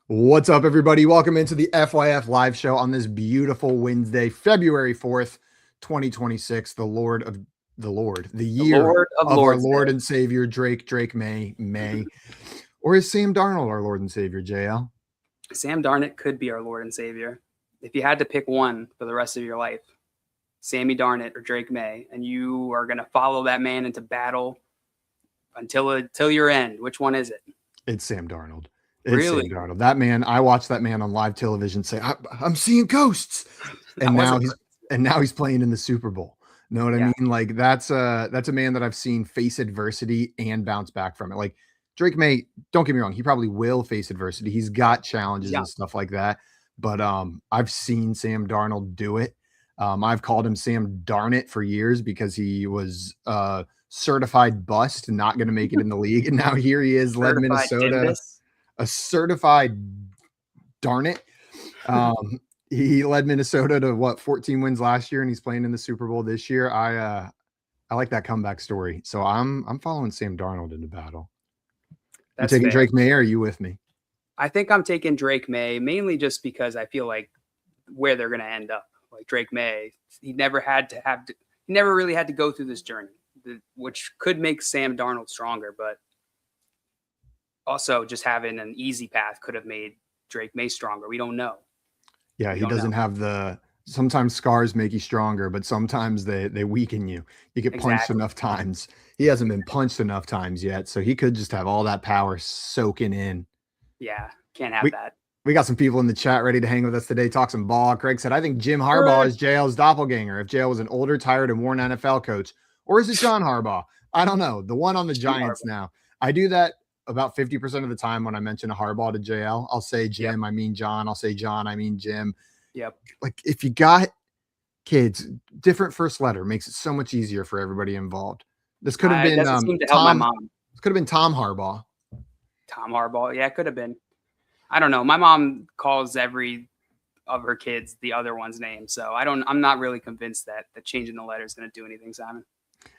What's up, everybody? Welcome into the FYF live show on this beautiful Wednesday, February 4th, 2026. The The year Lord of of our Lords Lord Day. and Savior, Drake May. Or is Sam Darnold our Lord and Savior, JL? Sam Darnold could be our Lord and Savior. If you had to pick one for the rest of your life, Sammy Darnold or Drake May, and you are going to follow that man into battle until your end, which one is it? It's Sam Darnold. Really? Sam Darnold. That man, I watched that man on live television say, I'm seeing ghosts. And now he's playing in the Super Bowl. Know what I mean? Like that's a man that I've seen face adversity and bounce back from it. Like Drake May, don't get me wrong, he probably will face adversity. He's got challenges and stuff like that. But I've seen Sam Darnold do it. I've called him Sam Darnit for years because he was certified bust, not going to make it in the league. And now here he is, led Minnesota, a certified darn it. He led Minnesota to 14 wins last year, and he's playing in the Super Bowl this year. I like that comeback story. So I'm following Sam Darnold into battle. You taking Drake May, or are you with me? I think I'm taking Drake May, mainly just because I feel like where they're going to end up. Like Drake May, he never really had to go through this journey, which could make Sam Darnold stronger, but also just having an easy path could have made Drake May stronger. We don't know. Yeah, he doesn't have sometimes scars make you stronger, but sometimes they weaken you. You get punched enough times. He hasn't been punched enough times yet, so he could just have all that power soaking in. Yeah, can't have that. We got some people in the chat ready to hang with us today, talk some ball. Craig said, I think Jim Harbaugh is JL's doppelganger. If JL was an older, tired, and worn NFL coach. Or is it John Harbaugh? I don't know. The one on the Giants now. I do that about 50% of the time when I mention a Harbaugh to JL. I'll say Jim, I mean John. I'll say John, I mean Jim. Yep. Like if you got kids, different first letter makes it so much easier for everybody involved. This could have been Tom. This could have been Tom Harbaugh. Tom Harbaugh. Yeah, it could have been. I don't know. My mom calls every of her kids the other one's name. So I'm not really convinced that changing the letter is going to do anything, Simon.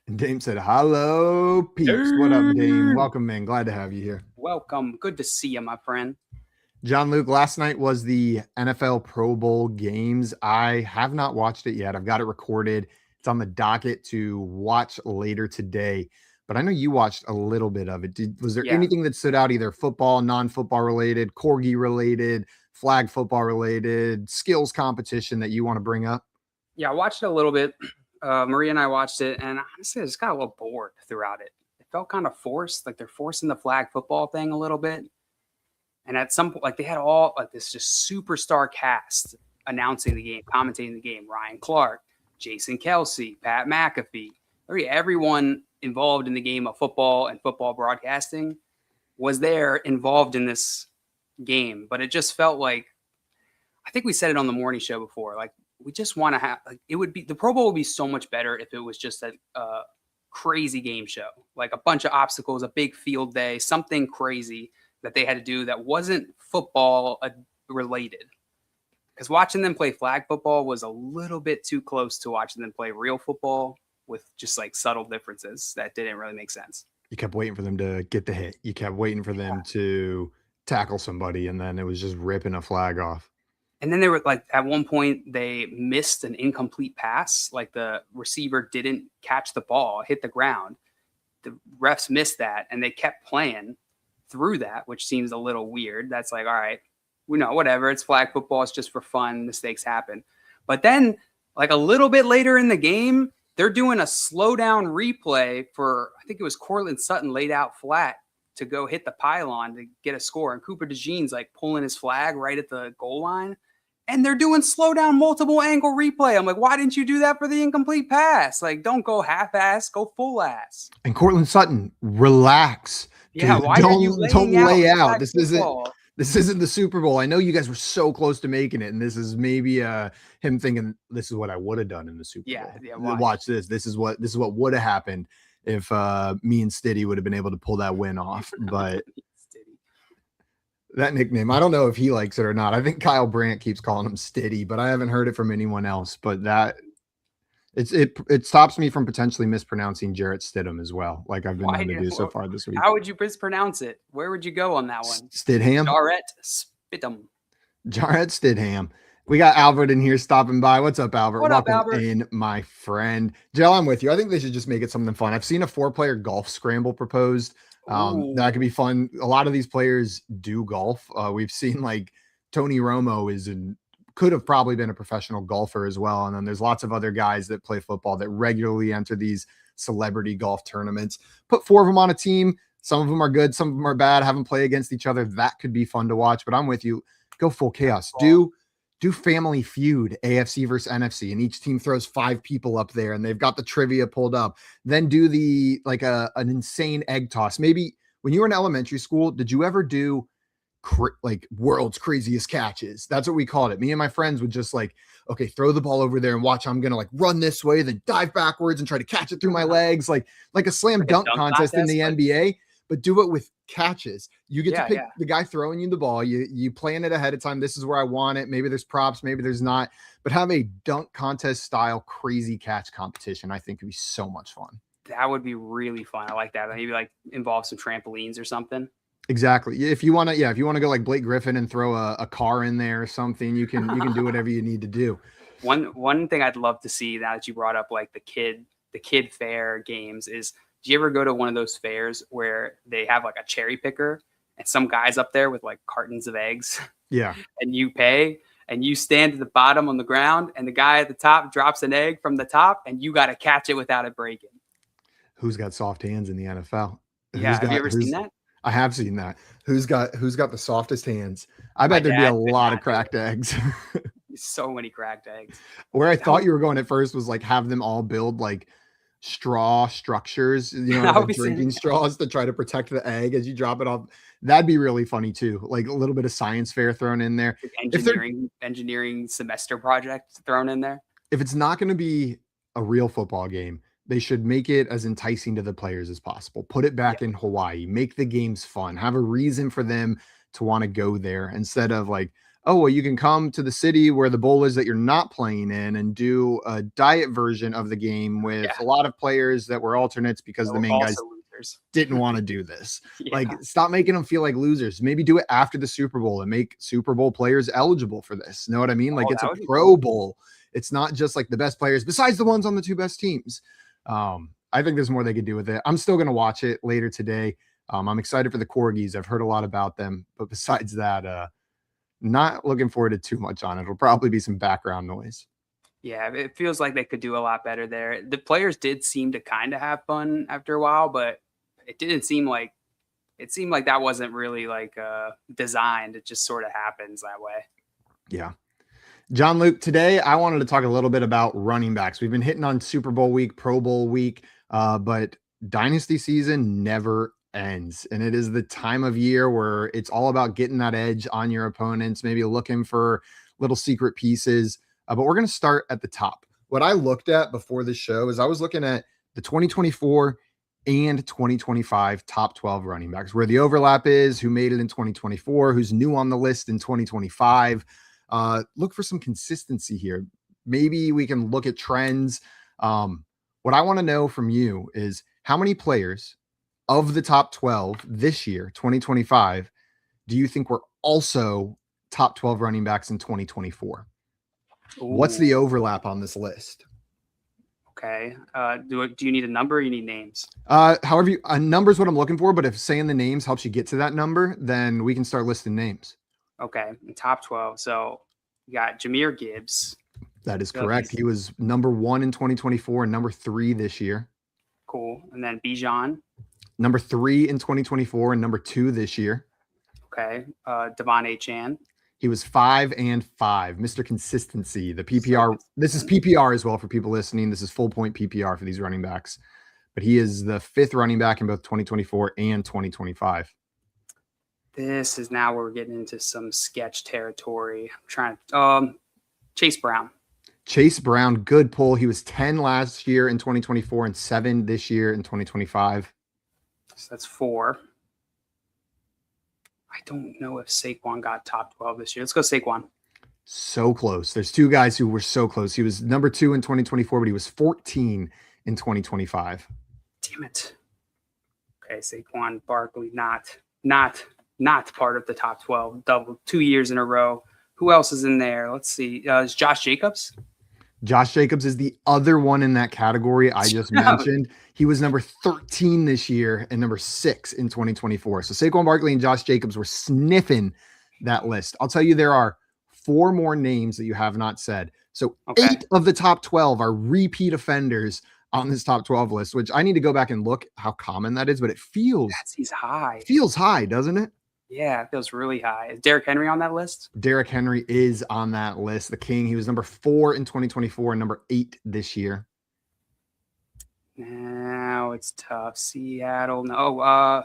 And Dame said, hello, peeps. What up, Dame? Welcome, man. Glad to have you here. Welcome. Good to see you, my friend. John Luke, last night was the NFL Pro Bowl games. I have not watched it yet. I've got it recorded. It's on the docket to watch later today. But I know you watched a little bit of it. Was there anything that stood out, either football, non-football related, corgi related, flag football related, skills competition that you want to bring up? Yeah, I watched it a little bit. Maria and I watched it, and honestly, I just got a little bored throughout it. It felt kind of forced, like they're forcing the flag football thing a little bit. And at some point, like they had all like this just superstar cast announcing the game, commentating the game. Ryan Clark, Jason Kelsey, Pat McAfee, everyone involved in the game of football and football broadcasting was there involved in this game. But it just felt like, I think we said it on the morning show before, like we just want to have, like, the Pro Bowl would be so much better if it was just a crazy game show, like a bunch of obstacles, a big field day, something crazy that they had to do that wasn't football related. Because watching them play flag football was a little bit too close to watching them play real football with just like subtle differences that didn't really make sense. You kept waiting for them to get the hit. You kept waiting for them to tackle somebody, and then it was just ripping a flag off. And then they were like, at one point, they missed an incomplete pass. Like the receiver didn't catch the ball, hit the ground. The refs missed that, and they kept playing through that, which seems a little weird. That's like, all right, we know, whatever. It's flag football. It's just for fun. Mistakes happen. But then, like a little bit later in the game, they're doing a slow down replay for, I think it was Cortland Sutton laid out flat to go hit the pylon to get a score. And Cooper DeJean's like pulling his flag right at the goal line. And they're doing slow down multiple angle replay. I'm like, why didn't you do that for the incomplete pass? Like, don't go half ass, go full ass. And Cortland Sutton, relax. Yeah, why don't lay out. This isn't the Super Bowl. I know you guys were so close to making it, and this is maybe him thinking this is what I would have done in the Super Bowl. Yeah. Watch this. This is what would have happened if me and Stiddy would have been able to pull that win off. But that nickname, I don't know if he likes it or not. I think Kyle Brandt keeps calling him Stiddy, but I haven't heard it from anyone else. But that it stops me from potentially mispronouncing Jarrett Stidham as well, like I've been known to do so far this week. How would you mispronounce it? Where would you go on that one? Stidham. Jarrett Bitum. Jarrett Stidham. We got Albert in here stopping by. What's up, Albert? What up, Welcome Albert? in, my friend. Jill, I'm with you. I think they should just make it something fun. I've seen a 4-player golf scramble proposed. That could be fun. A lot of these players do golf. We've seen like Tony Romo could have probably been a professional golfer as well. And then there's lots of other guys that play football that regularly enter these celebrity golf tournaments. Put 4 of them on a team. Some of them are good. Some of them are bad. Have them play against each other. That could be fun to watch, but I'm with you. Go full chaos. Do Family Feud, AFC versus NFC, and each team throws 5 people up there and they've got the trivia pulled up. Then do an insane egg toss. Maybe when you were in elementary school, did you ever do like world's craziest catches? That's what we called it. Me and my friends would just like, okay, throw the ball over there and watch. I'm going to like run this way, then dive backwards and try to catch it through my legs. Like a slam dunk contest in the NBA, but do it with catches. You get to pick the guy throwing you the ball. You plan it ahead of time. This is where I want it. Maybe there's props, maybe there's not, but have a dunk contest style crazy catch competition. I think would be so much fun. That would be really fun. I like that. Maybe like involve some trampolines or something. Exactly. If you want to go like Blake Griffin and throw a car in there or something, you can do whatever you need to do. One thing I'd love to see now that you brought up like the kid fair games is, do you ever go to one of those fairs where they have like a cherry picker and some guy's up there with like cartons of eggs? Yeah. And you pay and you stand at the bottom on the ground and the guy at the top drops an egg from the top and you got to catch it without it breaking. Who's got soft hands in the NFL? Yeah. Have you ever seen that? I have seen that. Who's got the softest hands? I bet there'd be a lot of cracked eggs. So many cracked eggs. Where I thought you were going at first was like have them all build like straw structures, like drinking straws to try to protect the egg as you drop it off. That'd be really funny too. Like a little bit of science fair thrown in there. Engineering semester project thrown in there. If it's not going to be a real football game, they should make it as enticing to the players as possible. Put it back in Hawaii, make the games fun, have a reason for them to want to go there instead of like, oh, well, you can come to the city where the bowl is that you're not playing in and do a diet version of the game with a lot of players that were alternates because the main guys didn't want to do this. Like, stop making them feel like losers. Maybe do it after the Super Bowl and make Super Bowl players eligible for this. Know what I mean? Like, it's a Pro Bowl. It's not just like the best players besides the ones on the 2 best teams. I think there's more they could do with it. I'm still going to watch it later today. I'm excited for the Corgis. I've heard a lot about them, but besides that, not looking forward to too much on it. It'll probably be some background noise. Yeah, it feels like they could do a lot better there. The players did seem to kind of have fun after a while, but it seemed like that wasn't really like designed. It just sort of happens that way. Yeah. John Luke, today I wanted to talk a little bit about running backs. We've been hitting on Super Bowl week, Pro Bowl week, but Dynasty season never ends. And it is the time of year where it's all about getting that edge on your opponents, maybe looking for little secret pieces. But we're going to start at the top. What I looked at before this show is I was looking at the 2024 and 2025 top 12 running backs, where the overlap is, who made it in 2024, who's new on the list in 2025. Look for some consistency here. Maybe we can look at trends. What I want to know from you is how many players of the top 12 this year, 2025, do you think were also top 12 running backs in 2024? Ooh. What's the overlap on this list? Okay. Do you need a number or you need names? However, a number is what I'm looking for, but if saying the names helps you get to that number, then we can start listing names. Okay. In top 12. So you got Jahmyr Gibbs. That is correct. He was number 1 in 2024 and number 3 this year. Cool. And then Bijan. Number 3 in 2024 and number 2 this year. Okay. Devon Achane. He was 5 and 5. Mr. Consistency. The PPR. This is PPR as well for people listening. This is full point PPR for these running backs. But he is the 5th running back in both 2024 and 2025. This is now where we're getting into some sketch territory. I'm trying to Chase Brown. Chase Brown, good pull. He was 10 last year in 2024 and 7 this year in 2025. So that's 4. I don't know if Saquon got top 12 this year. Let's go Saquon. So close. There's 2 guys who were so close. He was number 2 in 2024, but he was 14 in 2025. Damn it. Okay, Saquon Barkley, not not part of the top 12, double 2 years in a row. Who else is in there? Let's see. Is Josh Jacobs? Josh Jacobs is the other one in that category I just mentioned. He was number 13 this year and number 6 in 2024. So Saquon Barkley and Josh Jacobs were sniffing that list. I'll tell you, there are 4 more names that you have not said. So 8 of the top 12 are repeat offenders on this top 12 list, which I need to go back and look how common that is, but it feels high. Feels high, doesn't it? Yeah, it feels really high. Is Derrick Henry on that list? Derrick Henry is on that list. The King, he was number 4 in 2024 and number 8 this year. Now it's tough. Seattle, no.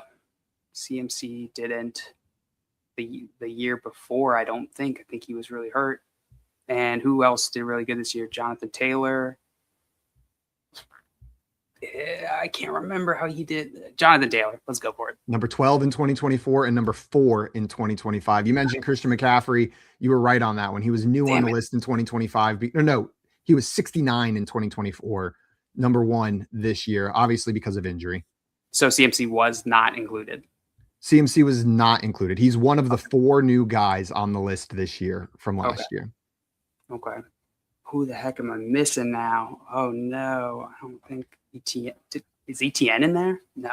CMC didn't. The year before, I don't think. I think he was really hurt. And who else did really good this year? Jonathan Taylor. I can't remember how he did. Jonathan Taylor. Let's go for it. Number 12 in 2024 and number 4 in 2025. You mentioned Christian McCaffrey. You were right on that one. He was new on the list in 2025. No, he was 69 in 2024. Number 1 this year, obviously because of injury. So CMC was not included. CMC was not included. He's one of the 4 new guys on the list this year from last year. Okay. Who the heck am I missing now? Oh, no. I don't think ETN. Is ETN in there? No.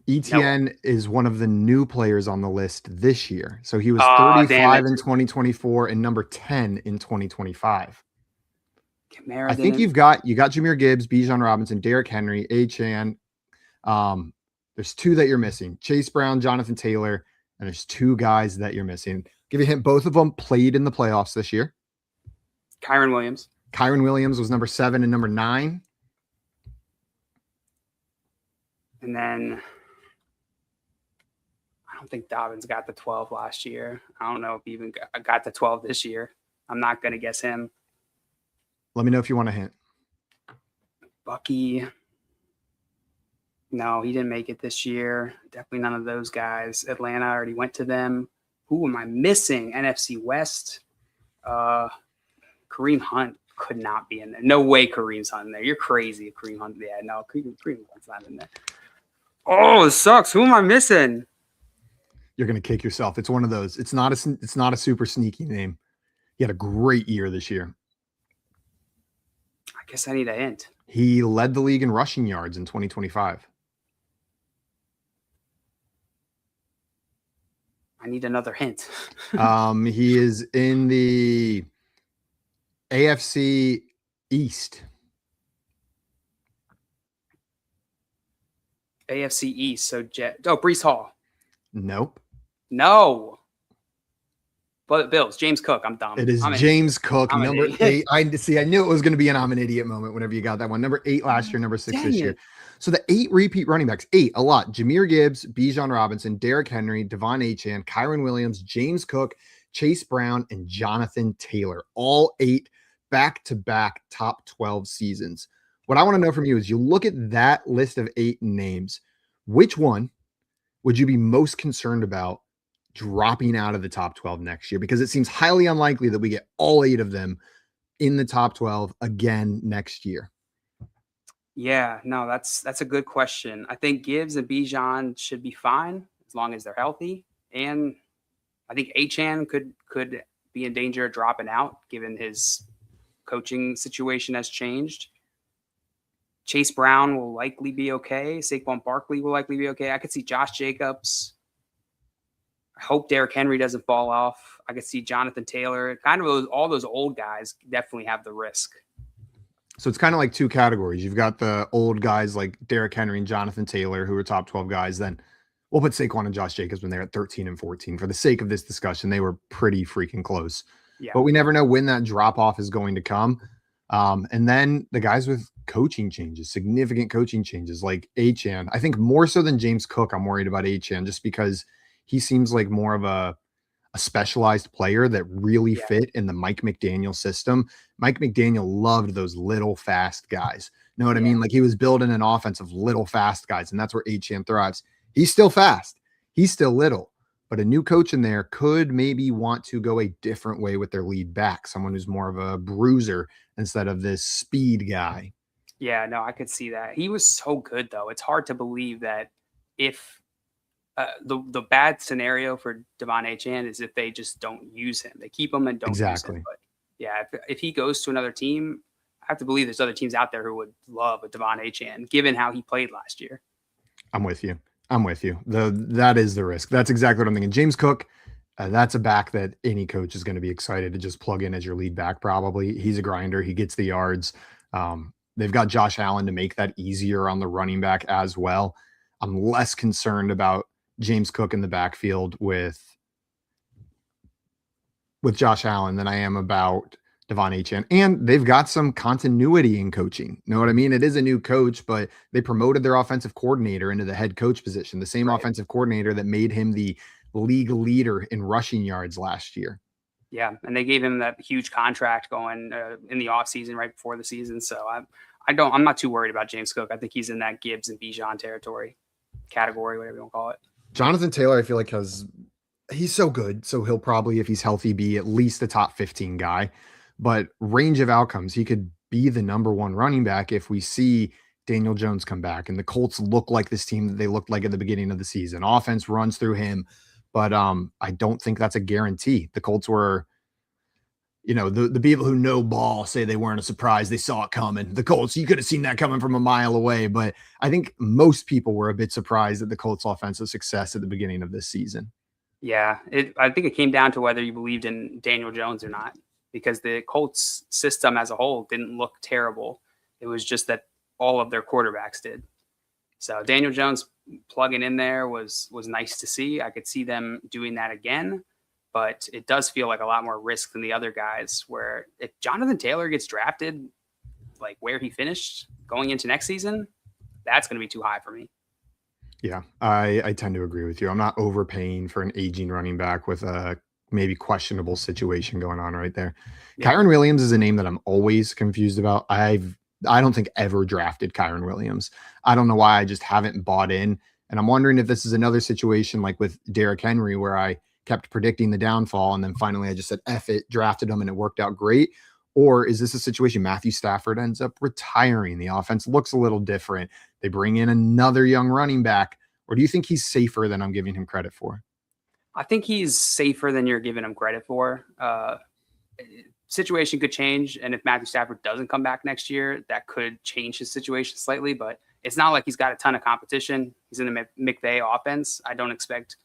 ETN is one of the new players on the list this year. So he was 35 in 2024 and number 10 in 2025. I think you got Jahmyr Gibbs, Bijan Robinson, Derrick Henry, Achane. There's 2 that you're missing. Chase Brown, Jonathan Taylor, and there's 2 guys that you're missing. Give you a hint, both of them played in the playoffs this year. Kyren Williams. Kyren Williams was number 7 and number 9. And then I don't think Dobbins got the 12 last year. I don't know if he even got the 12 this year. I'm not going to guess him. Let me know if you want a hint. Bucky. No, he didn't make it this year. Definitely none of those guys. Atlanta already went to them. Who am I missing? NFC West. Kareem Hunt could not be in there. No way Kareem's in there. You're crazy if Kareem Hunt. Yeah, no, Kareem Hunt's not in there. Oh, it sucks. Who am I missing? You're going to kick yourself. It's one of those. It's not a super sneaky name. He had a great year this year. I guess I need a hint. He led the league in rushing yards in 2025. I need another hint. He is in the AFC East. AFC East. So Breece Hall. Nope. No. But Bills, James Cook. I'm dumb. It is James Cook, number 8. I knew it was going to be an I'm an idiot moment whenever you got that one. Number 8 last year, number 6 this year. So the 8 repeat running backs, 8, a lot. Jahmyr Gibbs, Bijan Robinson, Derrick Henry, Devon Achane, Kyren Williams, James Cook, Chase Brown, and Jonathan Taylor. All 8 back-to-back top 12 seasons. What I want to know from you is you look at that list of 8 names. Which one would you be most concerned about dropping out of the top 12 next year? Because it seems highly unlikely that we get all 8 of them in the top 12 again next year. Yeah, no, that's a good question. I think Gibbs and Bijan should be fine as long as they're healthy. And I think Achane could be in danger of dropping out given his coaching situation has changed. Chase Brown will likely be okay. Saquon Barkley will likely be okay. I could see Josh Jacobs. I hope Derrick Henry doesn't fall off. I could see Jonathan Taylor. Kind of all those old guys definitely have the risk. So it's kind of like 2 categories. You've got the old guys like Derrick Henry and Jonathan Taylor, who are top 12 guys. Then we'll put Saquon and Josh Jacobs when they're at 13 and 14. For the sake of this discussion, they were pretty freaking close. Yeah. But we never know when that drop-off is going to come. And then the guys with coaching changes, significant coaching changes like Achane. I think more so than James Cook, I'm worried about Achane just because he seems like more of a specialized player that really fit in the Mike McDaniel system. Mike McDaniel loved those little fast guys. Know what I mean? Like he was building an offense of little fast guys, and that's where Achane thrives. He's still fast. He's still little. But a new coach in there could maybe want to go a different way with their lead back, someone who's more of a bruiser instead of this speed guy. Yeah, no, I could see that. He was so good, though. It's hard to believe that if The bad scenario for Devon Achane is if they just don't use him. They keep him and don't use him. But yeah, if he goes to another team, I have to believe there's other teams out there who would love a Devon Achane, given how he played last year. I'm with you. That is the risk. That's exactly what I'm thinking. James Cook, that's a back that any coach is going to be excited to just plug in as your lead back. Probably he's a grinder. He gets the yards. They've got Josh Allen to make that easier on the running back as well. I'm less concerned about James Cook in the backfield with Josh Allen than I am about Devon Achane. And they've got some continuity in coaching. Know what I mean? It is a new coach, but they promoted their offensive coordinator into the head coach position, the same offensive coordinator that made him the league leader in rushing yards last year. Yeah, and they gave him that huge contract going in the offseason right before the season. So I'm not too worried about James Cook. I think he's in that Gibbs and Bijan category, whatever you want to call it. Jonathan Taylor, I feel like he's so good. So he'll probably, if he's healthy, be at least a top 15 guy. But range of outcomes, he could be the number one running back if we see Daniel Jones come back and the Colts look like this team that they looked like at the beginning of the season. Offense runs through him. But I don't think that's a guarantee. The Colts were, the people who know ball say they weren't a surprise. They saw it coming. The Colts, you could have seen that coming from a mile away. But I think most people were a bit surprised at the Colts' offensive success at the beginning of this season. Yeah, I think it came down to whether you believed in Daniel Jones or not, because the Colts system as a whole didn't look terrible. It was just that all of their quarterbacks did. So Daniel Jones plugging in there was nice to see. I could see them doing that again, but it does feel like a lot more risk than the other guys, where if Jonathan Taylor gets drafted like where he finished going into next season, that's going to be too high for me. Yeah, I tend to agree with you. I'm not overpaying for an aging running back with a maybe questionable situation going on right there. Yeah. Kyren Williams is a name that I'm always confused about. I don't think ever drafted Kyren Williams. I don't know why. I just haven't bought in. And I'm wondering if this is another situation like with Derrick Henry, where I kept predicting the downfall and then finally I just said, F it, drafted him and it worked out great. Or is this a situation Matthew Stafford ends up retiring? The offense looks a little different. They bring in another young running back. Or do you think he's safer than I'm giving him credit for? I think he's safer than you're giving him credit for. Situation could change, and if Matthew Stafford doesn't come back next year, that could change his situation slightly, but it's not like he's got a ton of competition. He's in a McVay offense. I don't expect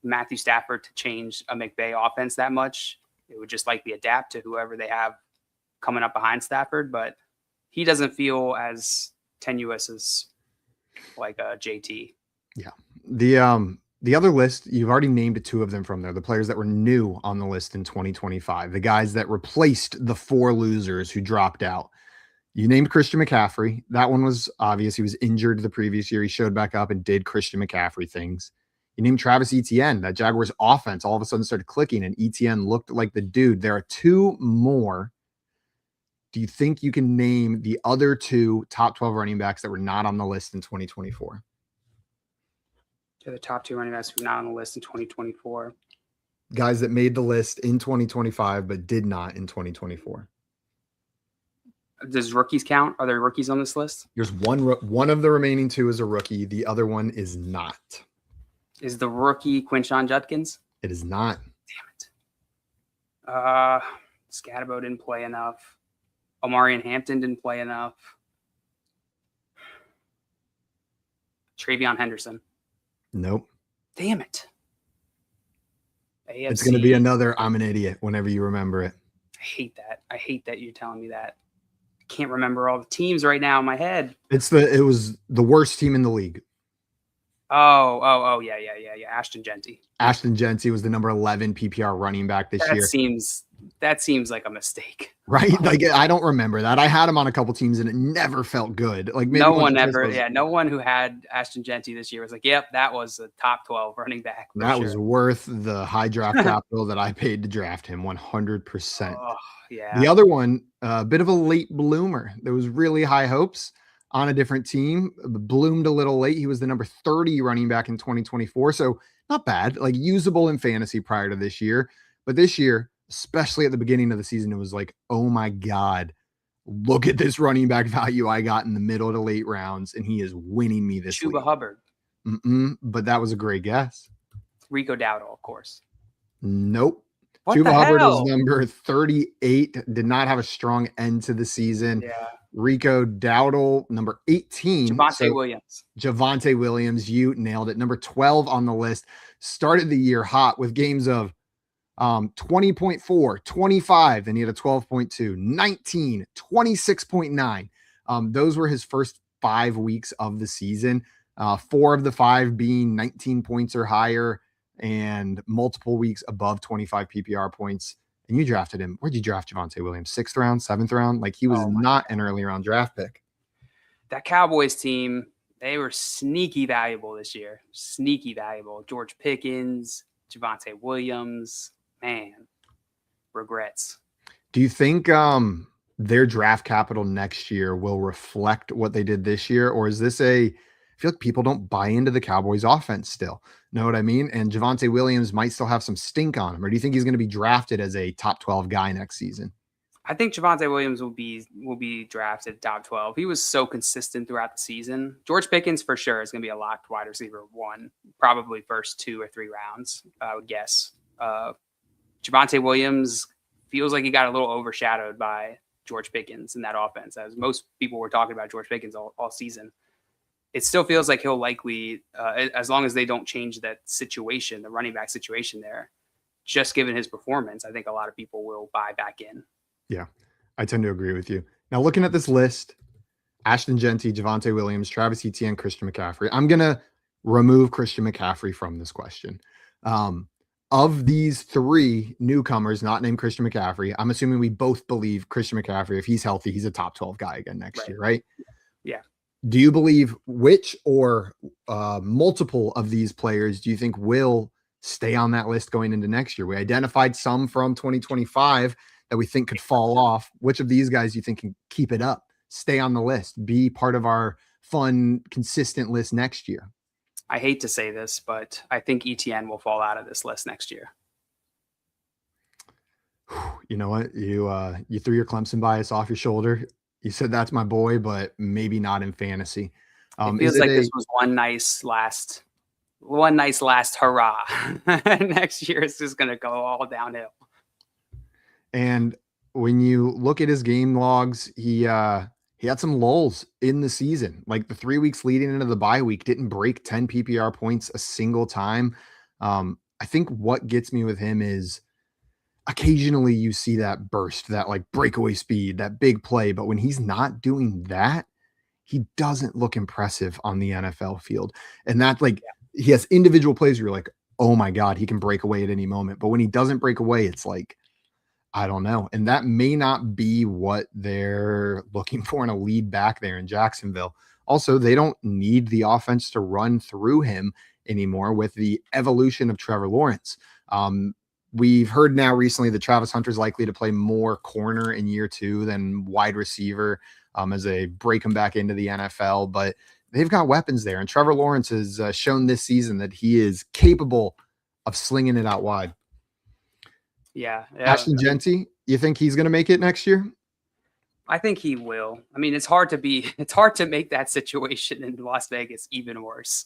Matthew Stafford to change a McVay offense that much. It would just likely adapt to whoever they have coming up behind Stafford, but he doesn't feel as tenuous as like a JT. Yeah. The other list, you've already named two of them from there, the players that were new on the list in 2025, the guys that replaced the four losers who dropped out. You named Christian McCaffrey. That one was obvious. He was injured the previous year. He showed back up and did Christian McCaffrey things. You named Travis Etienne. That Jaguars offense all of a sudden started clicking and Etienne looked like the dude. There are two more. Do you think you can name the other two top 12 running backs that were not on the list in 2024? The top two running backs who are not on the list in 2024. Guys that made the list in 2025 but did not in 2024. Does rookies count? Are there rookies on this list? There's one of the remaining two is a rookie. The other one is not. Is the rookie Quinshon Judkins? It is not. Damn it. Scatterbo didn't play enough. Omarion Hampton didn't play enough. Travion Henderson. Nope. Damn it. AFC. It's going to be another I'm an idiot whenever you remember it. I hate that. I hate that you're telling me that. I can't remember all the teams right now in my head. It was the worst team in the league. Oh, yeah. Ashton Genty was the number 11 PPR running back this year. That seems like a mistake. Right? Like I don't remember that. I had him on a couple teams and it never felt good. Like maybe no one who had Ashton Genty this year was like, yep, that was a top 12 running back. That was worth the high draft capital that I paid to draft him 100%. Oh, yeah. The other one, a bit of a late bloomer. There was really high hopes on a different team, bloomed a little late. He was the number 30 running back in 2024. So not bad, like usable in fantasy prior to this year. But this year, especially at the beginning of the season, it was like, oh my God, look at this running back value I got in the middle to late rounds. And he is winning me this week. Chuba Hubbard. But that was a great guess. Rico Dowdle, of course. Nope. What Chuba the Hubbard is hell? number 38. Did not have a strong end to the season. Yeah. Rico Dowdle, number 18. Javonte Williams. Javonte Williams, you nailed it. Number 12 on the list. Started the year hot with games of 20.4, 25. Then he had a 12.2, 19, 26.9. Those were his first 5 weeks of the season. 4 of the 5 being 19 points or higher and multiple weeks above 25 PPR points. And you drafted him. Where'd you draft Javonte Williams? 6th round, 7th round? Like he was not an early round draft pick. That Cowboys team, they were sneaky valuable this year. Sneaky valuable. George Pickens, Javonte Williams. Man, regrets. Do you think their draft capital next year will reflect what they did this year? Or is this I feel like people don't buy into the Cowboys offense still. Know what I mean? And Javonte Williams might still have some stink on him. Or do you think he's going to be drafted as a top 12 guy next season? I think Javonte Williams will be drafted top 12. He was so consistent throughout the season. George Pickens for sure is going to be a locked wide receiver 1, probably first 2 or 3 rounds, I would guess. Javonte Williams feels like he got a little overshadowed by George Pickens in that offense, as most people were talking about George Pickens all season. It still feels like he'll likely, as long as they don't change that situation, the running back situation there, just given his performance, I think a lot of people will buy back in. Yeah, I tend to agree with you. Now, looking at this list, Ashton Genty, Javonte Williams, Travis Etienne, Christian McCaffrey. I'm going to remove Christian McCaffrey from this question. Of these 3 newcomers not named Christian McCaffrey, I'm assuming we both believe Christian McCaffrey, if he's healthy, he's a top 12 guy again next year, right? Yeah. Do you believe which or multiple of these players do you think will stay on that list going into next year? We identified some from 2025 that we think could fall off. Which of these guys do you think can keep it up, stay on the list, be part of our fun, consistent list next year? I hate to say this, but I think ETN will fall out of this list next year. You know what? You threw your Clemson bias off your shoulder. You said that's my boy, but maybe not in fantasy. It feels like this was one nice last hurrah. Next year it's just going to go all downhill. And when you look at his game logs, he had some lulls in the season. Like the 3 weeks leading into the bye week, didn't break 10 PPR points a single time. I think what gets me with him is occasionally you see that burst, that like breakaway speed, that big play. But when he's not doing that, he doesn't look impressive on the NFL field. And that he has individual plays where you're like, oh my God, he can break away at any moment. But when he doesn't break away, it's like, I don't know. And that may not be what they're looking for in a lead back there in Jacksonville. Also, they don't need the offense to run through him anymore with the evolution of Trevor Lawrence. We've heard now recently that Travis Hunter is likely to play more corner in year 2 than wide receiver as they break him back into the NFL. But they've got weapons there. And Trevor Lawrence has shown this season that he is capable of slinging it out wide. Yeah. Ashton Genty, you think he's going to make it next year? I think he will. I mean, it's hard to make that situation in Las Vegas even worse.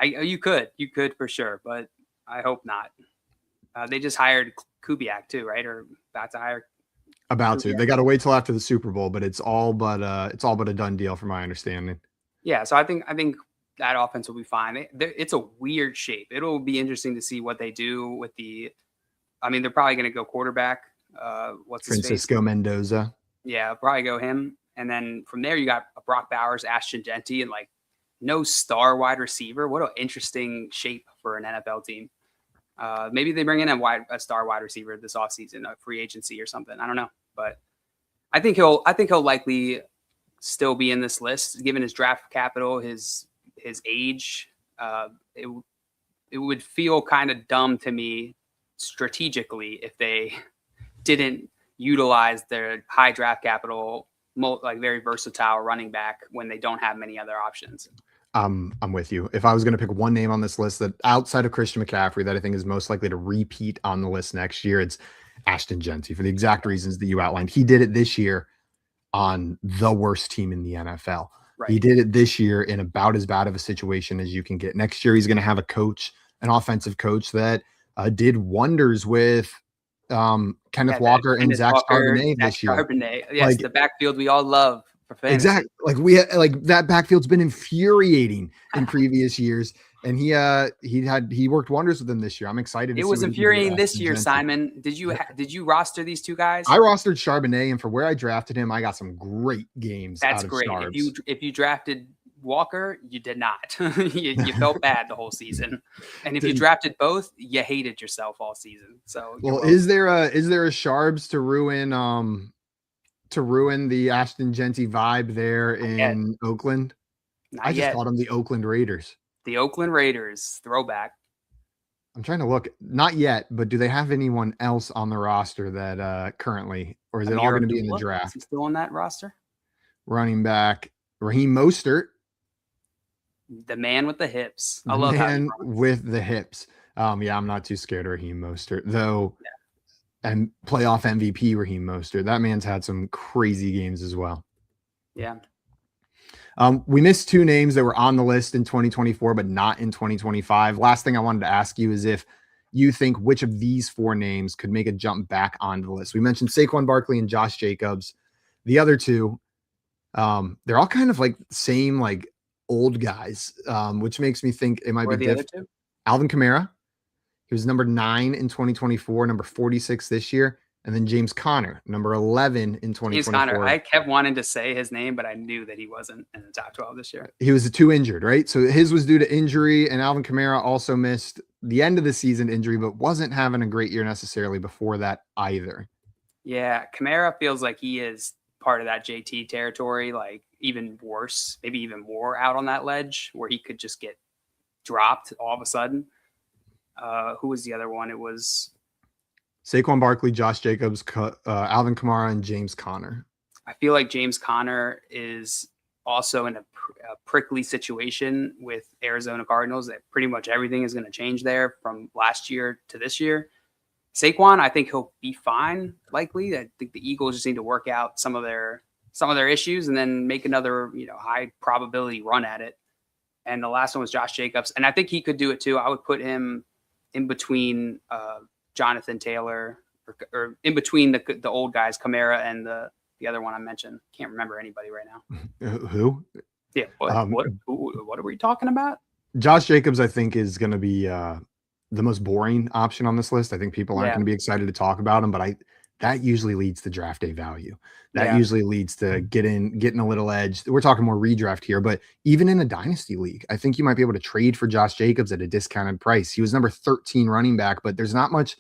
You could for sure, but I hope not. They just hired Kubiak too, right? Or about to hire. About to. They got to wait till after the Super Bowl, but it's all but a done deal from my understanding. Yeah, so I think that offense will be fine. It's a weird shape. It'll be interesting to see what they do with they're probably going to go quarterback. What's his face? Francisco Mendoza. Yeah, probably go him. And then from there, you got Brock Bowers, Ashton Genty, and no star wide receiver. What an interesting shape for an NFL team. Maybe they bring in a star wide receiver this offseason, a free agency or something. I don't know, but I think he'll likely still be in this list given his draft capital, his age. It would feel kind of dumb to me strategically if they didn't utilize their high draft capital, very versatile running back when they don't have many other options. I'm with you. If I was going to pick one name on this list that outside of Christian McCaffrey that I think is most likely to repeat on the list next year, it's Ashton Genty for the exact reasons that you outlined. He did it this year on the worst team in the NFL. He did it this year in about as bad of a situation as you can get. Next year, he's going to have a coach, an offensive coach that did wonders with Kenneth Walker and Zach Charbonnet this year. Yes, the backfield we all love for fantasy. Exactly. Like that backfield's been infuriating in previous years. And he worked wonders with them this year. I'm excited. It was infuriating this year, Simon. Did you roster these two guys? I rostered Charbonnet, and for where I drafted him, I got some great games. That's great. If you drafted Walker, you did not. you felt bad the whole season, and if you drafted both, you hated yourself all season. So, is there a Sharbs to ruin the Ashton Genty vibe there in Oakland? I just called them the Oakland Raiders. The Oakland Raiders throwback. I'm trying to look. Not yet, but do they have anyone else on the roster that currently, or is it all going to be in the draft? Is he still on that roster? Running back Raheem Mostert, the man with the hips. I love man with the hips. Yeah, I'm not too scared of Raheem Mostert though. Yeah. And playoff MVP Raheem Mostert. That man's had some crazy games as well. Yeah. We missed two names that were on the list in 2024, but not in 2025. Last thing I wanted to ask you is if you think which of these four names could make a jump back onto the list. We mentioned Saquon Barkley and Josh Jacobs. The other two, they're all kind of like same, like old guys, which makes me think it might be the other two. Alvin Kamara. He was number 9 in 2024, number 46 this year. And then James Conner, number 11 in 2024. James Conner, I kept wanting to say his name, but I knew that he wasn't in the top 12 this year. He was too injured, right? So his was due to injury, and Alvin Kamara also missed the end of the season injury, but wasn't having a great year necessarily before that either. Yeah, Kamara feels like he is part of that JT territory, like even worse, maybe even more out on that ledge where he could just get dropped all of a sudden. Who was the other one? It was Saquon Barkley, Josh Jacobs, Alvin Kamara, and James Conner. I feel like James Conner is also in a prickly situation with Arizona Cardinals. That pretty much everything is going to change there from last year to this year. Saquon, I think he'll be fine. Likely, I think the Eagles just need to work out some of their issues and then make another high probability run at it. And the last one was Josh Jacobs, and I think he could do it too. I would put him in between Jonathan Taylor or in between the old guys, Kamara and the other one I mentioned. Can't remember anybody right now. Who? Yeah. What are we talking about? Josh Jacobs, I think, is going to be the most boring option on this list. I think people aren't going to be excited to talk about him, but that usually leads to draft day value. That usually leads to getting a little edge. We're talking more redraft here, but even in a dynasty league, I think you might be able to trade for Josh Jacobs at a discounted price. He was number 13 running back, but there's not much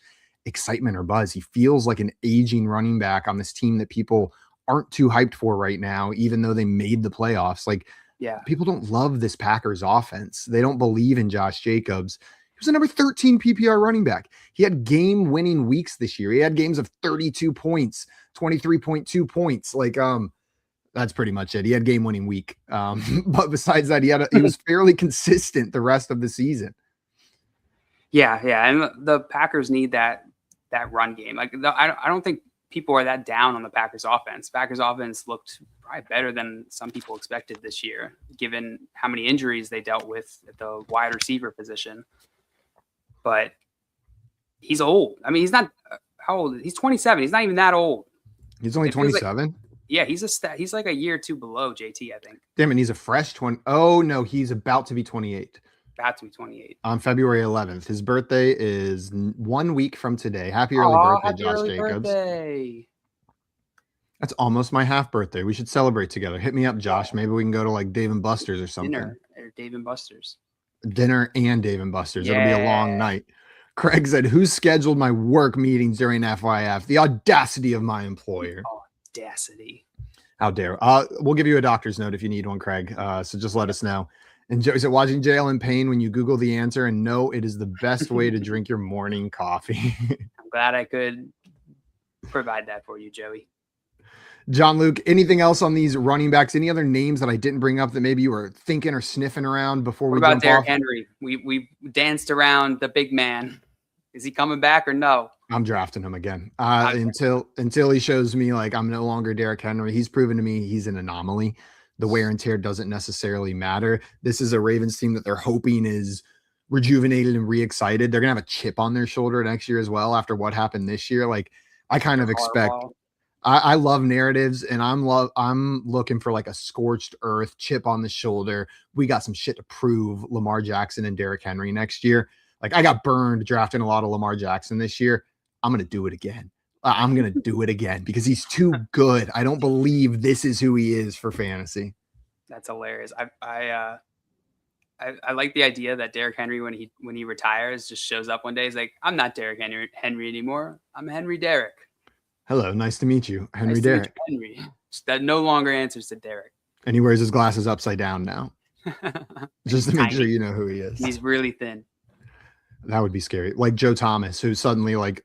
excitement or buzz. He feels like an aging running back on this team that people aren't too hyped for right now, even though they made the playoffs. People don't love this Packers offense. They don't believe in Josh Jacobs. He was a number 13 PPR running back. He had game-winning weeks this year. He had games of 32 points, 23.2 points. That's pretty much it. He had game-winning week. But besides that, he was fairly consistent the rest of the season. Yeah, and the Packers need that run game. I don't think people are that down on the Packers offense. Packers offense looked probably better than some people expected this year, given how many injuries they dealt with at the wide receiver position. But he's old. I mean, he's not how old? He's 27. He's not even that old. He's only 27. Yeah, he's like a year or two below JT, I think. Damn it, he's a fresh 20. Oh no, he's about to be 28. About to be 28 on February 11th. His birthday is 1 week from today. Happy early birthday, Josh Jacobs. Birthday. That's almost my half birthday. We should celebrate together. Hit me up, Josh. Maybe we can go to like Dave and Buster's or something. Dinner or Dave and Buster's. Dinner and Dave and Buster's. It'll be a long night. Craig said, "Who scheduled my work meetings during FYF? The audacity of my employer." Audacity. How dare. We'll give you a doctor's note if you need one, Craig. So just let us know. And Joey said, "Watching Jail in Pain when you Google the answer and know it is the best way to drink your morning coffee." I'm glad I could provide that for you, Joey. John Luke, anything else on these running backs? Any other names that I didn't bring up that maybe you were thinking or sniffing around before we jump off? What about Derrick Henry? We danced around the big man. Is he coming back or no? I'm drafting him again until he shows me like I'm no longer Derrick Henry. He's proven to me he's an anomaly. the wear and tear doesn't necessarily matter. This is a Ravens team that they're hoping is rejuvenated and re-excited. They're gonna have a chip on their shoulder next year as well after what happened this year. Like I kind of expect I love narratives, and I'm looking for like a scorched earth chip on the shoulder. We got some shit to prove, Lamar Jackson and Derrick Henry next year. Like I got burned drafting a lot of Lamar Jackson this year. I'm gonna do it again. I'm gonna do it again because he's too good. I don't believe this is who he is for fantasy. That's hilarious. I like the idea that Derrick Henry, when he retires, just shows up one day. He's like, I'm not Derrick Henry anymore. I'm Henry Derrick. Hello, nice to meet you, Henry nice Derrick. Henry. That no longer answers to Derrick. And he wears his glasses upside down now, just to make sure you know who he is. He's really thin. That would be scary. Like Joe Thomas, who suddenly like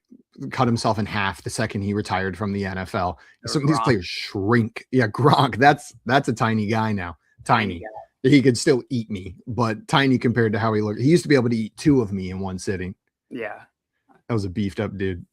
cut himself in half the second he retired from the NFL. Some of these players shrink. Yeah, Gronk. That's a tiny guy now. Tiny. He could still eat me, but tiny compared to how he looked. He used to be able to eat 2 of me in one sitting. Yeah. That was a beefed up dude.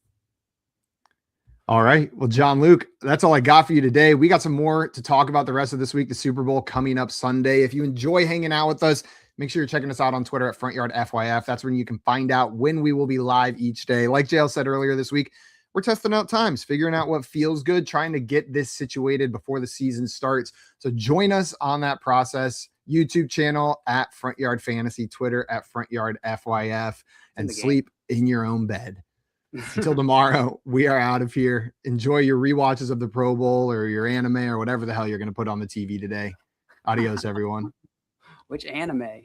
All right. Well, John Luke, that's all I got for you today. We got some more to talk about the rest of this week. The Super Bowl coming up Sunday. If you enjoy hanging out with us, make sure you're checking us out on Twitter at FrontYardFYF. That's when you can find out when we will be live each day. Like JL said earlier this week, we're testing out times, figuring out what feels good, trying to get this situated before the season starts. So join us on that process. YouTube channel at Front Yard Fantasy, Twitter at FrontYardFYF, and sleep in your own bed. Until tomorrow, we are out of here. Enjoy your rewatches of the Pro Bowl or your anime or whatever the hell you're going to put on the TV today. Adios, everyone. Which anime?